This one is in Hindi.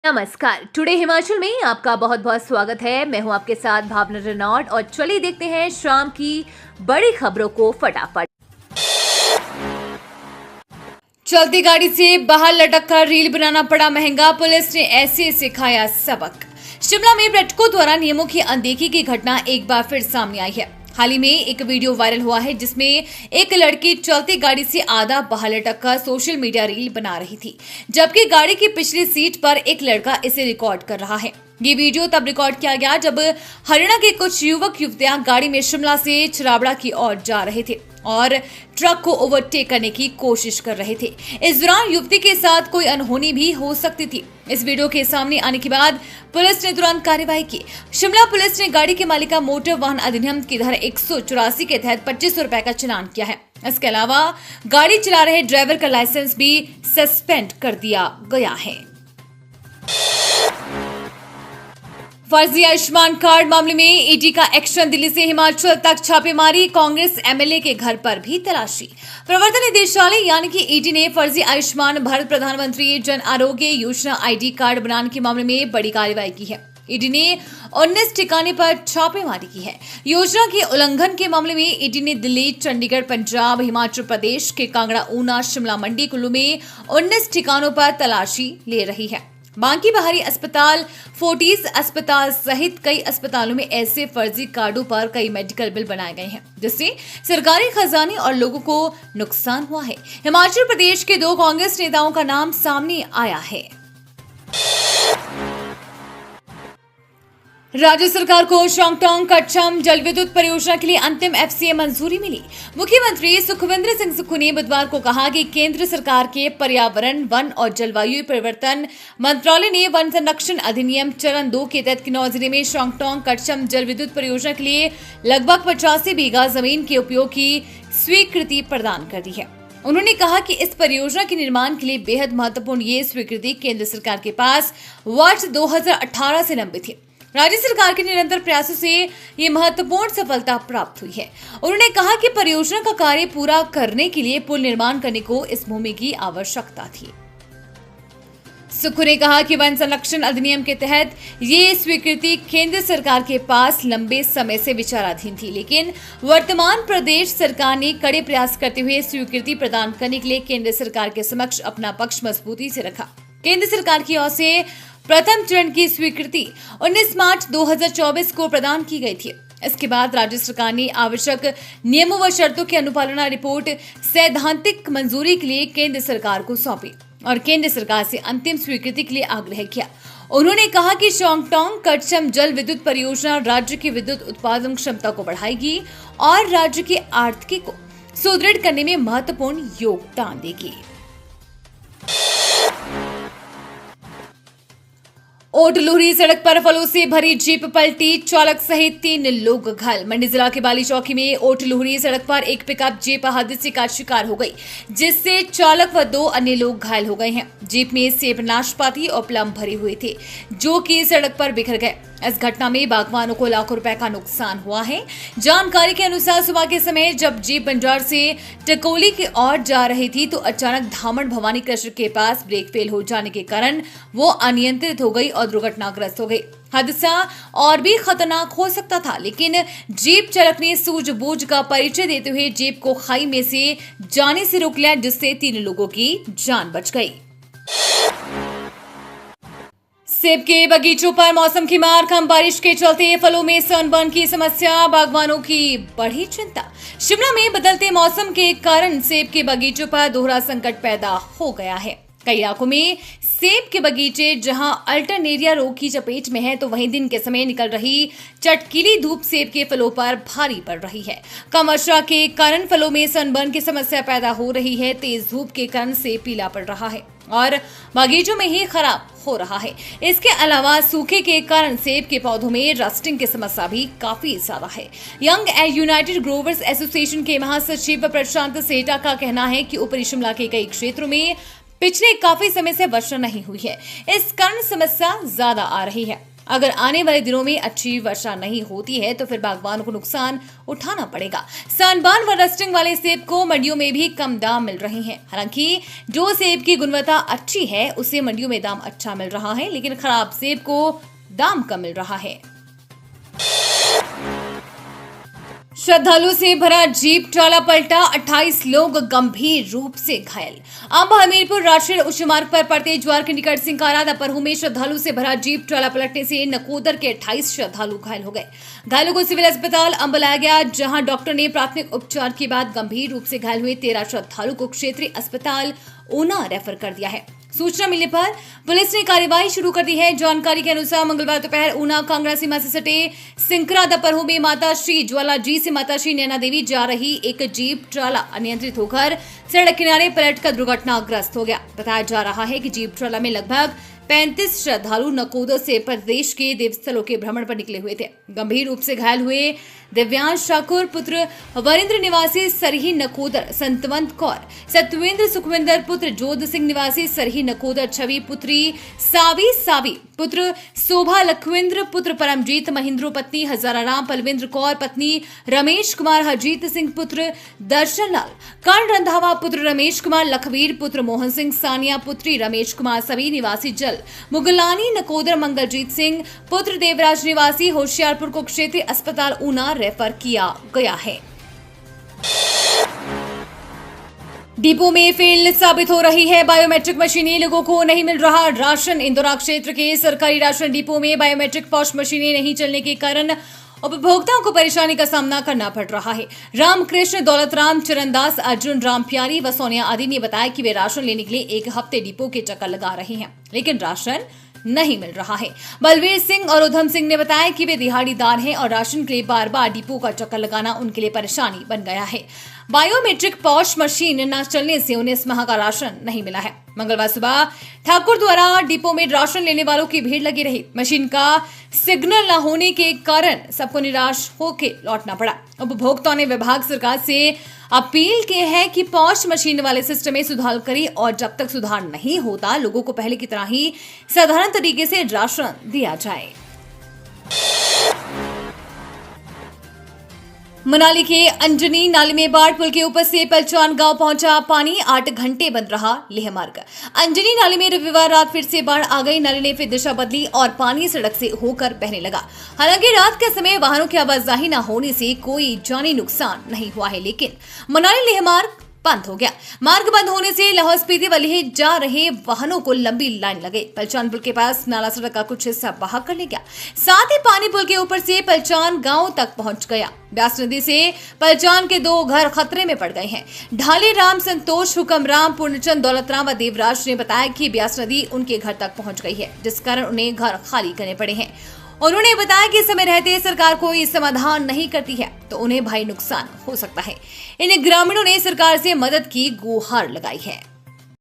नमस्कार। टुडे हिमाचल में आपका बहुत बहुत स्वागत है। मैं हूं आपके साथ भावना रेनॉल्ड और चलिए देखते हैं शाम की बड़ी खबरों को फटाफट। चलती गाड़ी से बाहर लटक कर रील बनाना पड़ा महंगा, पुलिस ने ऐसे सिखाया सबक। शिमला में पर्यटकों द्वारा नियमों की अनदेखी की घटना एक बार फिर सामने आई है। हाल ही में एक वीडियो वायरल हुआ है जिसमें एक लड़की चलती गाड़ी से आधा बाहर लटक कर सोशल मीडिया रील बना रही थी, जबकि गाड़ी की पिछली सीट पर एक लड़का इसे रिकॉर्ड कर रहा है। ये वीडियो तब रिकॉर्ड किया गया जब हरियाणा के कुछ युवक युवतियां गाड़ी में शिमला से छराबड़ा की ओर जा रहे थे और ट्रक को ओवरटेक करने की कोशिश कर रहे थे। इस दौरान युवती के साथ कोई अनहोनी भी हो सकती थी। इस वीडियो के सामने आने के बाद पुलिस ने तुरंत कार्रवाई की। शिमला पुलिस ने गाड़ी के मालिक का मोटर वाहन अधिनियम की धारा 184 के तहत 2500 रुपए का चालान किया है। इसके अलावा गाड़ी चला रहे ड्राइवर का लाइसेंस भी सस्पेंड कर दिया गया है। फर्जी आयुष्मान कार्ड मामले में ईडी का एक्शन, दिल्ली से हिमाचल तक छापेमारी, कांग्रेस एमएलए के घर पर भी तलाशी। प्रवर्तन निदेशालय यानी कि ईडी ने फर्जी आयुष्मान भारत प्रधानमंत्री जन आरोग्य योजना आईडी कार्ड बनाने के मामले में बड़ी कार्रवाई की है। ईडी ने 19 ठिकाने पर छापेमारी की है। योजना के उल्लंघन के मामले में ईडी ने दिल्ली, चंडीगढ़, पंजाब, हिमाचल प्रदेश के कांगड़ा, ऊना, शिमला, मंडी, कुल्लू में 19 ठिकानों पर तलाशी ले रही है। बांकी बहारी अस्पताल, फोर्टिस अस्पताल सहित कई अस्पतालों में ऐसे फर्जी कार्डों पर कई मेडिकल बिल बनाए गए हैं, जिससे सरकारी खजाने और लोगों को नुकसान हुआ है। हिमाचल प्रदेश के 2 कांग्रेस नेताओं का नाम सामने आया है। राज्य सरकार को शोंगटोंग कच्छम जल विद्युत परियोजना के लिए अंतिम एफसीए मंजूरी मिली। मुख्यमंत्री सुखविंदर सिंह सुक्खू ने बुधवार को कहा कि केंद्र सरकार के पर्यावरण, वन और जलवायु परिवर्तन मंत्रालय ने वन संरक्षण अधिनियम चरण 2 के तहत किन्नौर जिले में शोंगटोंग कच्छम जल विद्युत परियोजना के लिए लगभग 85 बीघा जमीन के उपयोग की स्वीकृति प्रदान कर दी है। उन्होंने कहा कि इस परियोजना के निर्माण के लिए बेहद महत्वपूर्ण ये स्वीकृति केंद्र सरकार के पास वर्ष 2018 से लंबित थी। राज्य सरकार के निरंतर प्रयासों से ये महत्वपूर्ण सफलता प्राप्त हुई है। उन्होंने कहा कि परियोजना का कार्य पूरा करने के लिए पुल निर्माण करने को इस भूमि की आवश्यकता थी। सुक्खू ने कहा कि वन संरक्षण अधिनियम के तहत ये स्वीकृति केंद्र सरकार के पास लंबे समय से विचाराधीन थी, लेकिन वर्तमान प्रदेश सरकार ने कड़े प्रयास करते हुए स्वीकृति प्रदान करने के लिए केंद्र सरकार के समक्ष अपना पक्ष मजबूती से रखा। केंद्र सरकार की ओर से प्रथम चरण की स्वीकृति 19 मार्च 2024 को प्रदान की गई थी। इसके बाद राज्य सरकार ने आवश्यक नियमों व शर्तों की अनुपालना रिपोर्ट सैद्धांतिक मंजूरी के लिए केंद्र सरकार को सौंपी और केंद्र सरकार से अंतिम स्वीकृति के लिए आग्रह किया। उन्होंने कहा कि शोंगटोंग कच्छम जल विद्युत परियोजना राज्य की विद्युत उत्पादन क्षमता को बढ़ाएगी और राज्य की आर्थिकी को सुदृढ़ करने में महत्वपूर्ण योगदान देगी। ओट लुहरी सड़क पर फलों से भरी जीप पलटी, चालक सहित 3 लोग घायल। मंडी जिला के बाली चौकी में ओट लुहरी सड़क पर एक पिकअप जीप हादसे का शिकार हो गई, जिससे चालक व 2 अन्य लोग घायल हो गए हैं। जीप में सेब, नाशपाती और प्लम भरे हुए थे, जो कि सड़क पर बिखर गए। इस घटना में बागवानों को लाखों रुपए का नुकसान हुआ है। जानकारी के अनुसार सुबह के समय जब जीप बंजार से टकोली की ओर जा रही थी तो अचानक धामण भवानी क्रशर के पास ब्रेक फेल हो जाने के कारण वो अनियंत्रित हो गई और दुर्घटनाग्रस्त हो गई। हादसा और भी खतरनाक हो सकता था, लेकिन जीप चालक ने सूझबूझ का परिचय देते हुए जीप को खाई में से जाने से रोक लिया, जिससे 3 लोगों की जान बच गई। सेब के बगीचों पर मौसम की मार, कम बारिश के चलते फलों में सनबर्न की समस्या, बागवानों की बढ़ी चिंता। शिमला में बदलते मौसम के कारण सेब के बगीचों पर दोहरा संकट पैदा हो गया है। कई इलाकों में सेब के बगीचे जहां अल्टरनेरिया रोग की चपेट में है, तो वहीं दिन के समय निकल रही चटकीली धूप सेब के फलों पर भारी पड़ रही है। कम वर्षा के कारण फलों में सनबर्न की समस्या पैदा हो रही है। तेज धूप के कारण सेब पीला पड़ रहा है और बगीचों में ही खराब हो रहा है। इसके अलावा सूखे के कारण सेब के पौधों में रस्टिंग की समस्या भी काफी ज्यादा है। Young and United growers association के महासचिव प्रशांत सेठा का कहना है कि ऊपरी शिमला के कई क्षेत्रों में पिछले काफी समय से वर्षा नहीं हुई है, इस कारण समस्या ज्यादा आ रही है। अगर आने वाले दिनों में अच्छी वर्षा नहीं होती है तो फिर बागवानों को नुकसान उठाना पड़ेगा। सनबर्न व रस्टिंग वाले सेब को मंडियों में भी कम दाम मिल रहे हैं। हालांकि जो सेब की गुणवत्ता अच्छी है उसे मंडियों में दाम अच्छा मिल रहा है, लेकिन खराब सेब को दाम कम मिल रहा है। श्रद्धालु से भरा जीप ट्राला पलटा, 28 लोग गंभीर रूप से घायल। अंब हमीरपुर राष्ट्रीय उच्च मार्ग पर पड़ते ज्वार के निकट सिंकारा दपरहू में श्रद्धालु से भरा जीप ट्राला पलटने से नकोदर के 28 श्रद्धालु घायल हो गए। घायलों को सिविल अस्पताल अंब लाया गया, जहां डॉक्टर ने प्राथमिक उपचार के बाद गंभीर रूप से घायल हुए 13 श्रद्धालु को क्षेत्रीय अस्पताल ऊना रेफर कर दिया है। सूचना मिलने पर पुलिस ने कार्रवाई शुरू कर दी है। जानकारी के अनुसार मंगलवार दोपहर ऊना कांगड़ा सीमा से सटे सिंकरा दपरहू में माता श्री ज्वाला जी से माता श्री नैना देवी जा रही एक जीप ट्राला अनियंत्रित होकर सड़क किनारे पलटकर दुर्घटनाग्रस्त हो गया। बताया जा रहा है कि जीप ट्राला में लगभग 35 श्रद्धालु नकोदर से प्रदेश के देवस्थलों के भ्रमण पर निकले हुए थे। गंभीर रूप से घायल हुए दिव्यांश ठाकुर पुत्र वरिंद्र निवासी सरही नकोदर, संतवंत कौर, सतवेंद्र सुखविंदर पुत्र जोध सिंह निवासी सरही नकोदर, छवि पुत्री सावी पुत्र शोभा लखविंद्र पुत्र परमजीत महिंद्रो, पत्नी हजाराराम पलविंद्र कौर, पत्नी रमेश कुमार, हरजीत सिंह पुत्र दर्शन लाल, कर्ण रंधावा पुत्र रमेश कुमार, लखवीर पुत्र मोहन सिंह, सानिया पुत्री रमेश कुमार, सभी निवासी जल मुगलानी नकोदर, मंगलजीत सिंह पुत्र देवराज निवासी होशियारपुर को क्षेत्रीय अस्पताल ऊना रेफर किया गया है। डिपो में फेल साबित हो रही है बायोमेट्रिक मशीनें, लोगों को नहीं मिल रहा राशन। इंदौरा क्षेत्र के सरकारी राशन डिपो में बायोमेट्रिक पॉश मशीनें नहीं चलने के कारण उपभोक्ताओं को परेशानी का सामना करना पड़ रहा है। रामकृष्ण, दौलतराम, चरणदास, अर्जुन, राम प्यारी व सोनिया आदि ने बताया कि वे राशन लेने के लिए एक हफ्ते डिपो के चक्कर लगा रहे हैं, लेकिन राशन नहीं मिल रहा है। बलवीर सिंह और उधम सिंह ने बताया कि वे दिहाड़ीदार हैं और राशन के लिए बार बार डिपो का चक्कर लगाना उनके लिए परेशानी बन गया है। बायोमेट्रिक पॉश मशीन न चलने से उन्हें इस माह का राशन नहीं मिला है। मंगलवार सुबह ठाकुर द्वारा डिपो में राशन लेने वालों की भीड़ लगी रही। मशीन का सिग्नल न होने के कारण सबको निराश होकर लौटना पड़ा। उपभोक्ताओं ने विभाग सरकार से अपील की है कि पॉश मशीन वाले सिस्टम में सुधार करे और जब तक सुधार नहीं होता लोगों को पहले की तरह ही साधारण तरीके से राशन दिया जाए। मनाली के अंजनी नाले में बाढ़, पुल के ऊपर से पलचान गांव पहुंचा पानी, 8 घंटे बंद रहा लेह मार्ग। अंजनी नाले में रविवार रात फिर से बाढ़ आ गई। नाले ने फिर दिशा बदली और पानी सड़क से होकर बहने लगा। हालांकि रात के समय वाहनों की आवाजाही न होने से कोई जानी नुकसान नहीं हुआ है, लेकिन मनाली लेह मार्ग बंद हो गया। मार्ग बंद होने से लाहौल स्पीति व लेह जा रहे वाहनों को लंबी लाइन लगे। पलचान पुल के पास नाला सड़क का कुछ हिस्सा बहा कर ले गया। साथ ही पानी पुल के ऊपर से पलचान गांव तक पहुंच गया। ब्यास नदी से पलचान के 2 घर खतरे में पड़ गए हैं। ढाले राम, संतोष, हुक्मराम, पूर्णचंद, दौलतराम व देवराज ने बताया कि ब्यास नदी उनके घर तक पहुंच गई है, जिस कारण उन्हें घर खाली करने पड़े हैं। उन्होंने बताया कि समय रहते सरकार कोई समाधान नहीं करती है तो उन्हें भारी नुकसान हो सकता है। इन ग्रामीणों ने सरकार से मदद की गुहार लगाई है।